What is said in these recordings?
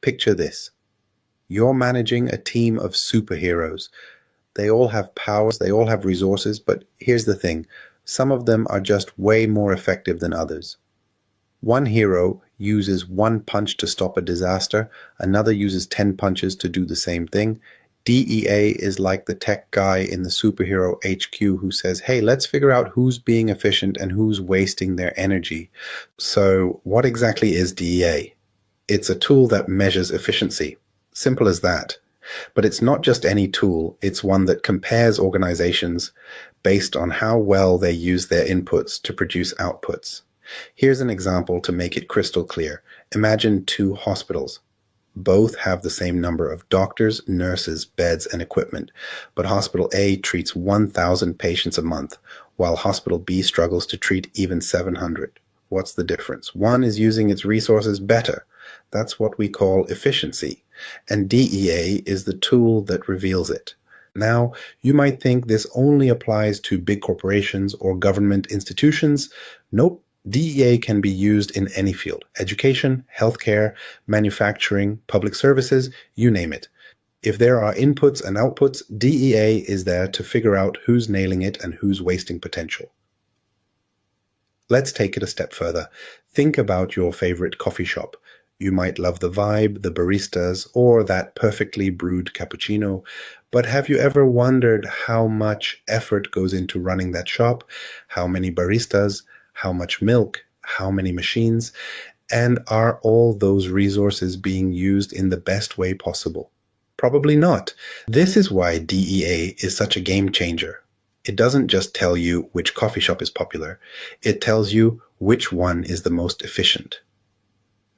Picture this. You're managing a team of superheroes. They all have powers, they all have resources, but here's the thing. Some of them are just way more effective than others. One hero uses one punch to stop a disaster, another uses 10 punches to do the same thing. DEA is like the tech guy in the superhero HQ who says, hey, let's figure out who's being efficient and who's wasting their energy. So what exactly is DEA? It's a tool that measures efficiency. Simple as that. But it's not just any tool, it's one that compares organizations based on how well they use their inputs to produce outputs. Here's an example to make it crystal clear. Imagine two hospitals. Both have the same number of doctors, nurses, beds, and equipment, but Hospital A treats 1,000 patients a month, while Hospital B struggles to treat even 700. What's the difference? One is using its resources better. That's what we call efficiency, and DEA is the tool that reveals it. Now, you might think this only applies to big corporations or government institutions. Nope. DEA can be used in any field: education, healthcare, manufacturing, public services, you name it. If there are inputs and outputs, DEA is there to figure out who's nailing it and who's wasting potential. Let's take it a step further. Think about your favorite coffee shop. You might love the vibe, the baristas, or that perfectly brewed cappuccino, but have you ever wondered how much effort goes into running that shop? How many baristas? How much milk? How many machines? And are all those resources being used in the best way possible? Probably not. This is why DEA is such a game changer. It doesn't just tell you which coffee shop is popular. It tells you which one is the most efficient.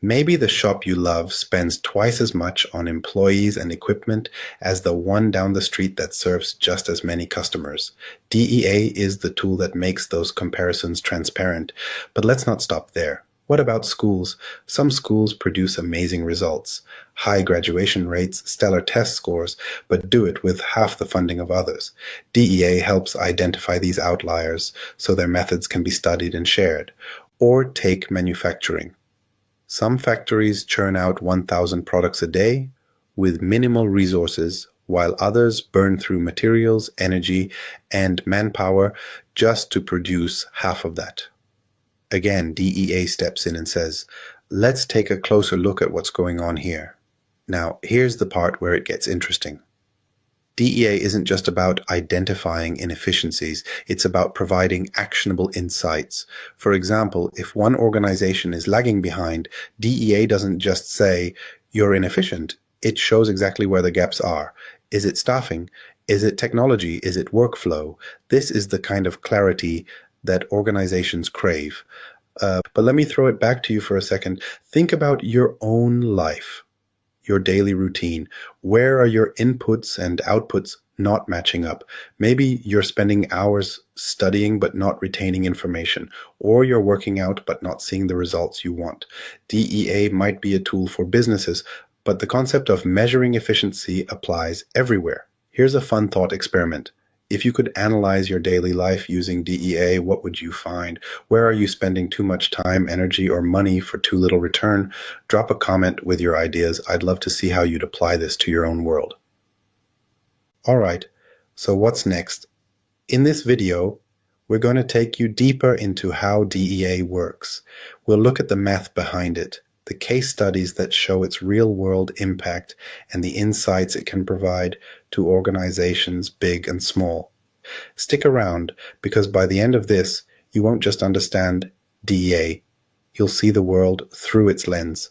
Maybe the shop you love spends twice as much on employees and equipment as the one down the street that serves just as many customers. DEA is the tool that makes those comparisons transparent. But let's not stop there. What about schools? Some schools produce amazing results, high graduation rates, stellar test scores, but do it with half the funding of others. DEA helps identify these outliers so their methods can be studied and shared. Or take manufacturing. Some factories churn out 1,000 products a day with minimal resources, while others burn through materials, energy, and manpower just to produce half of that. Again, DEA steps in and says, let's take a closer look at what's going on here. Now, here's the part where it gets interesting. DEA isn't just about identifying inefficiencies, it's about providing actionable insights. For example, if one organization is lagging behind, DEA doesn't just say, you're inefficient. It shows exactly where the gaps are. Is it staffing? Is it technology? Is it workflow? This is the kind of clarity that organizations crave. But let me throw it back to you for a second. Think about your own life. Your daily routine. Where are your inputs and outputs not matching up? Maybe you're spending hours studying but not retaining information, or you're working out but not seeing the results you want. DEA might be a tool for businesses, but the concept of measuring efficiency applies everywhere. Here's a fun thought experiment. If you could analyze your daily life using DEA, what would you find? Where are you spending too much time, energy, or money for too little return? Drop a comment with your ideas. I'd love to see how you'd apply this to your own world. All right, so what's next? In this video, we're going to take you deeper into how DEA works. We'll look at the math behind it, the case studies that show its real-world impact, and the insights it can provide to organizations big and small. Stick around, because by the end of this, you won't just understand DEA. You'll see the world through its lens.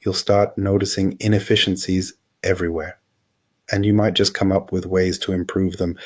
You'll start noticing inefficiencies everywhere, and you might just come up with ways to improve them.